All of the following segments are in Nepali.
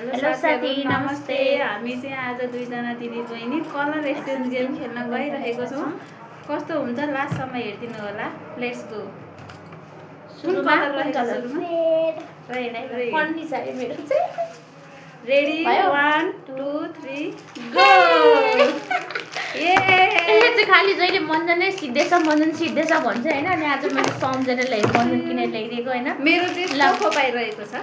हेलो साथी नमस्ते। हामी चाहिँ आज दुईजना दिदी बहिनी कलर एक्सचेन्ज गेम खेल्न गइरहेको छौँ। कस्तो हुन्छ लास्टसम्म हेरिदिनु होला। Let's go. कुन कलर रहेको सुरुमा? Ready 1 2 3 go. यसले चाहिँ खालि जहिले मन्जन नै सिद्धेछ मन्जन सिद्धेछ भन्छ हैन। अनि आज मैले सम्झेर ल्याएको मन्जन किनेर ल्याइदिएको हैन। मेरो चाहिँ चोखो पाइरहेको छ।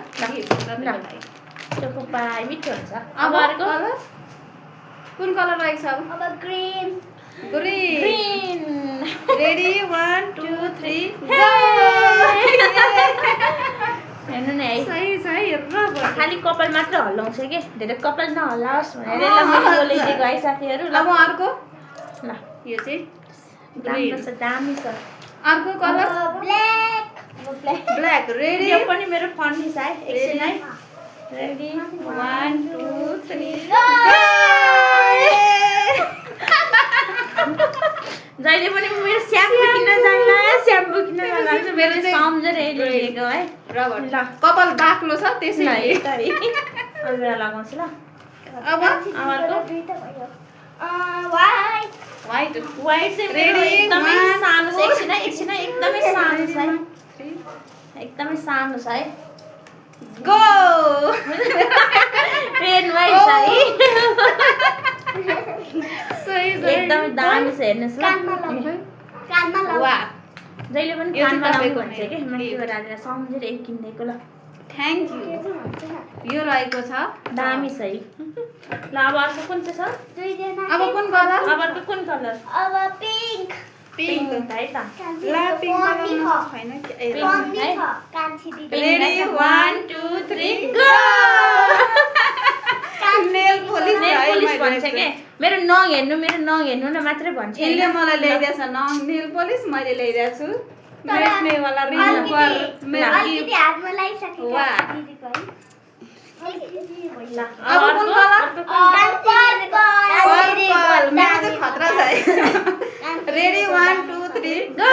चोखो पाइ मिठो हुन्छ। अब अर्को कलर कुन कलर रहेको छ? अब ग्रीन ग्रीन। Ready 1 2 3 go. हेर्नु नि है सही सही हेर्नु खालि कपाल मात्र हल्लाउँछ के धेरै कपाल नहल्लाओस् भनेर यसलाई मैले ल्याइदिएको है साथीहरू। अब अर्को ल यो चाहिँ राम्रो छ दामी छ। अर्को कलर ब्ल्याक ब्ल्याक। रेडी यो पनि मेरो फन्डी छ है एकछिन है। रेडी 1 2 3 जहिले पनि मेरो स्याम्पू किन्न जान्ला मेरो चाहिँ सम्झेर ल्याइदिएको है। रबर ल कपाल बाक्लो छ त्यसैले अलबेला लगाउँछु ल। अब व्हाइट व्हाइट चाहिँ मेरो Ready, एकदमै one, सानो छ। two. एकछिन है एकदमै सानो छ है। एकदमै सानो छ है। गो। पेन वाइट छ है। सही सही एकदमै दामी छ हेर्नुहोस् कानमा ल। लाउनु कानमा लाउनु वाह जहिले पनि यो चाहिँ कानमा लाउनु तपाईँको भन्छ कि मैले राजा सम्झेर एक किनिदिएको ल। Thank you. यो रहेको छ दामी छ है। ल अब अर्को कुन चाहिँ छ? दुईजना अब कुन कलर? अब अर्को कुन कलर? अब पिंक पिङ्क है त। ला पिङ्क कलर छैन ए पन्नी छ कान्छी दिदी ready 1 2 3 go. Nail polish nail polish भन्छ के मेरो नङ हेर्नु न मात्रै भन्छ। यसले मलाई ल्याइदिएछ नेल पोलिस मैले ल्याइदिएको छु। मेट्ने वाला रिङ पर मेरो अलिकति हातमा लगाइसकेको वाह। दिदीको है ल अब कुन कलर? पर्पल। मेरो चाहिँ खतरा छ है। Ready 1 2 3 go.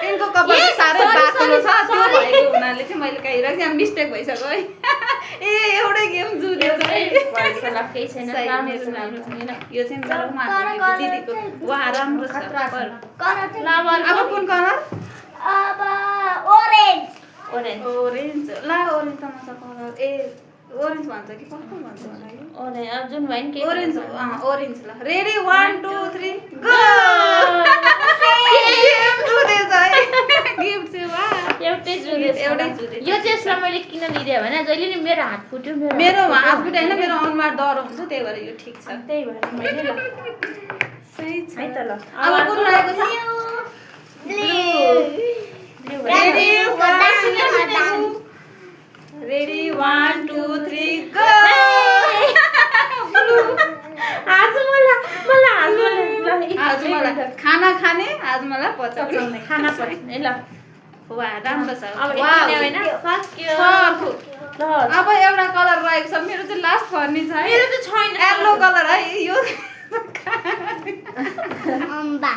इनको कपाल साह्रै बाक्लो छ त्यो भएको हुनाले चाहिँ मैले कहिरहेको थिएँ मिस्टेक भइसक्यो है। ए एउटै गेम जुल्यो है। भन्छ ल केही छैन सही, राम्रो मेरो छ राम्रो राम्रो छ। यो चाहिँ मेरो माथि दिदीको वाह राम्रो छ। कलर ल अब अब कुन कलर? अब ओरेन्ज ओरेन्ज ओरेन्ज। ला ओरेन्ज त मसँग कलर ए ओरेन्ज भन्छ कि कस्तो भन्छ होला यो? ओरेन्ज अर्जुन भइन के ओरेन्ज ओरेन्ज ल। Ready 1 2 3 go. सेम जुदेछ है। गिफ्ट चाहिँ वाह एउटै जुरेछ एउटै जुरेछ। यो चाहिँ यसलाई मैले किन लिदिएँ भने जहिले नि मेरो हात फुट्यो मेरो हात फुट्यो हैन मेरो अनुहार डर हुन्छ त्यही भएर यो ठिक छ। त्यही भएर मैले ल सही छ है त ल। अब कुन रहेको छ? Ready 1 2 3 go. आज मलाई आज मलाई खाना खाने आज मलाई पचाउने खाना पर्ने ल। वाह राम्रो छ। अब वाह यति नै होइन सक्यो छ। ल। अब एउटा कलर रहेको छ मेरो चाहिँ लास्ट फर्नी छ है। मेरो त छैन येलो कलर है यो। अम्बा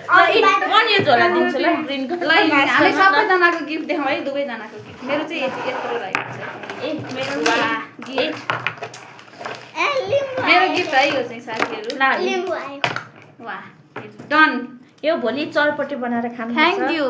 मन यो झोला दिन्छु ल ग्रीन ल हामी सबैजनाको गिफ्ट देखाउँ है दुवैजनाको गिफ्ट। मेरो चाहिँ यत्रो रहेको छ। ए मेरो वाह गिफ्ट मेरो गिफ्ट है यो चाहिँ साथीहरू। ल लिम्बू आयो वाह डन। यो भोलि चरपटी बनाएर खानु थ्याङ्क यू।